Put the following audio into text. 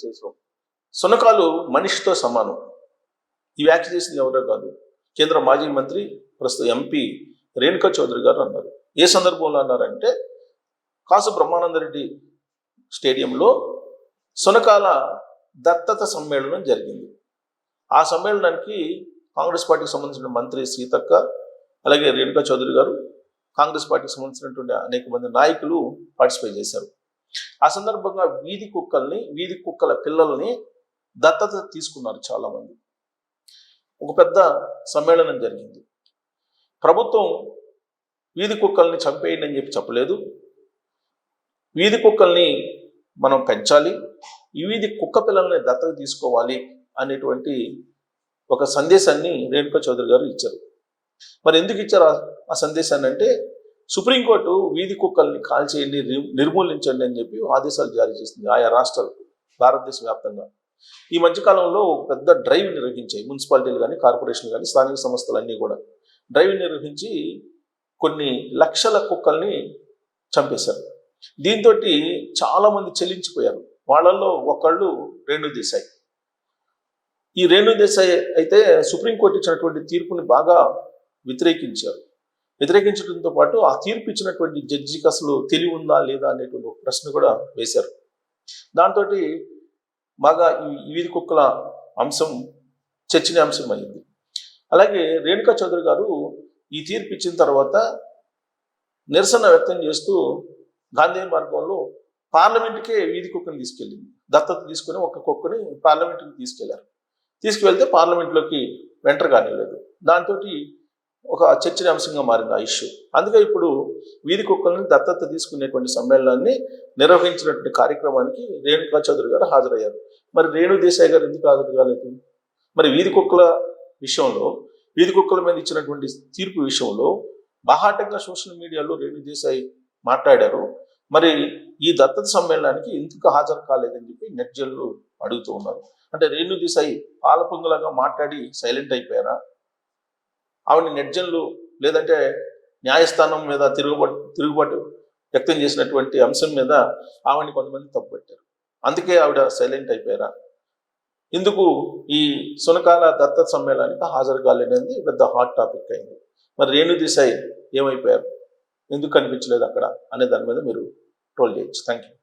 చేసాం. సునకాలు మనిషితో సమానం. ఈ వ్యాఖ్య చేసింది ఎవరో కాదు, కేంద్ర మాజీ మంత్రి ప్రస్తుత ఎంపీ రేణుకా చౌదరి గారు అన్నారు. ఏ సందర్భంలో అన్నారంటే, కాసు బ్రహ్మానందరెడ్డి స్టేడియంలో సునకాల దత్తత సమ్మేళనం జరిగింది. ఆ సమ్మేళనానికి కాంగ్రెస్ పార్టీకి సంబంధించిన మంత్రి సీతక్క, అలాగే రేణుకా చౌదరి గారు, కాంగ్రెస్ పార్టీకి సంబంధించినటువంటి అనేక మంది నాయకులు పార్టిసిపేట్ చేశారు. ఆ సందర్భంగా వీధి కుక్కల పిల్లల్ని దత్తత తీసుకున్నారు చాలామంది. ఒక పెద్ద సమ్మేళనం జరిగింది. ప్రభుత్వం వీధి కుక్కల్ని చంపేయండి అని చెప్పలేదు. వీధి కుక్కల్ని మనం పెంచాలి, ఈ వీధి కుక్క పిల్లల్ని దత్తత తీసుకోవాలి అనేటువంటి ఒక సందేశాన్ని రేణుకా చౌదరి గారు ఇచ్చారు. మరి ఎందుకు ఇచ్చారు ఆ సందేశాన్ని అంటే, సుప్రీంకోర్టు వీధి కుక్కల్ని కాల్చేయండి, నిర్మూలించండి అని చెప్పి ఆదేశాలు జారీ చేసింది ఆయా రాష్ట్రాలు భారతదేశ వ్యాప్తంగా. ఈ మధ్యకాలంలో పెద్ద డ్రైవ్ నిర్వహించాయి మున్సిపాలిటీలు కానీ, కార్పొరేషన్లు కానీ, స్థానిక సంస్థలన్నీ కూడా డ్రైవ్ నిర్వహించి కొన్ని లక్షల కుక్కల్ని చంపేశారు. దీంతో చాలామంది చెల్లించిపోయారు. వాళ్ళల్లో ఒకళ్ళు రేణు దేశాయ్. ఈ రేణు దేశాయ్ అయితే సుప్రీంకోర్టు ఇచ్చినటువంటి తీర్పుని బాగా వ్యతిరేకించడంతో పాటు ఆ తీర్పు ఇచ్చినటువంటి జడ్జికి అసలు తెలివి ఉందా లేదా అనేటువంటి ఒక ప్రశ్న కూడా వేశారు. దాంతో బాగా ఈ వీధి కుక్కల అంశం చర్చనీయాంశం అయింది. అలాగే రేణుకా చౌదరి గారు ఈ తీర్పు ఇచ్చిన తర్వాత నిరసన వ్యక్తం చేస్తూ గాంధీ మార్గంలో పార్లమెంట్కే వీధి కుక్కని తీసుకెళ్ళింది. దత్తత తీసుకుని ఒక కుక్కని పార్లమెంట్కి తీసుకువెళ్తే పార్లమెంట్లోకి వెంటర్ కానివ్వలేదు. దాంతో ఒక చర్చనీయాంశంగా మారింది ఆ ఇష్యూ. అందుకే ఇప్పుడు వీధి కుక్కల్ని దత్తత తీసుకునేటువంటి సమ్మేళనాన్ని నిర్వహించినటువంటి కార్యక్రమానికి రేణుకా చౌదరి గారు హాజరయ్యారు. మరి రేణు దేశాయ్ గారు ఎందుకు హాజరు కాలేదు? మరి వీధి కుక్కల మీద ఇచ్చినటువంటి తీర్పు విషయంలో బాహాటంగా సోషల్ మీడియాలో రేణు దేశాయ్ మాట్లాడారు. మరి ఈ దత్తత సమ్మేళనానికి ఎందుకు హాజరు కాలేదని చెప్పి నెటిజన్లు అడుగుతూ ఉన్నారు. అంటే రేణు దేశాయ్ పాలపొంగులాగా మాట్లాడి సైలెంట్ అయిపోయారా? ఆవిడ నెటిజన్లు లేదంటే న్యాయస్థానం మీద తిరుగుబాటు వ్యక్తం చేసినటువంటి అంశం మీద ఆవిడని కొంతమంది తప్పుపెట్టారు. అందుకే ఆవిడ సైలెంట్ అయిపోయారా? ఇందుకు ఈ సునకాల దత్తత సమ్మేళనానికి హాజరు కాలేదనేది పెద్ద హాట్ టాపిక్ అయింది. మరి రేణు దేశాయ్ ఏమైపోయారు, ఎందుకు కనిపించలేదు అక్కడ అనే దాని మీద మీరు ట్రోల్ చేయొచ్చు. Thank you.